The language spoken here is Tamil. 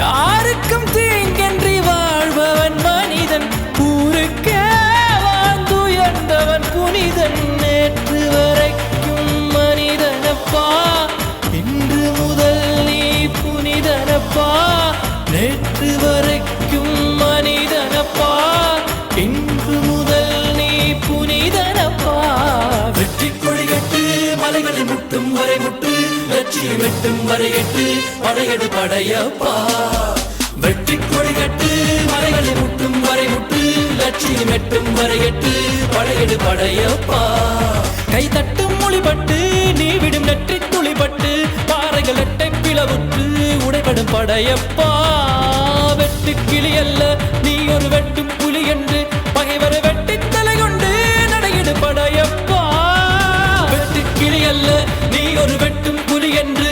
யாருக்கும் தீங்கன்றி வாழ்பவன் மனிதன், ஊருக்கே வாழ்ந்துயர்ந்தவன் புனிதன். நேற்று வரைக்கும் மனிதனப்பா, இன்று முதல் நீ புனிதனப்பா. நேற்று வரைக்கும் மனிதனப்பா, இன்று முதல் நீ புனிதனப்பா. வெற்றி கொடிகட்டு மலைகளை முட்டும் வரை முட்டு, லட்சியம் வெட்டும் வரை எட்டு, படையெடு படையப்பா. வெற்றி கொடிகட்டு மலைகளை முட்டும் வரை முட்டு, லட்சியம் வெட்டும் வரை எட்டு, படையெடு படையப்பா. கை தட்டும் மொழிபட்டு நீ விடும் நெற்றி துளிபட்டு, பாறைகள் எட்டை பிளவுற்று உடைபடும் படையப்பா. வெட்டு கிளி அல்ல நீ ஒரு வெட்டும் புலி என்று, பகைவரை வெட்டி தலை கொண்டு நடையிடு படையப்பா. வெட்டு கிளி அல்ல நீ ஒரு வெட்டும் புலி என்று,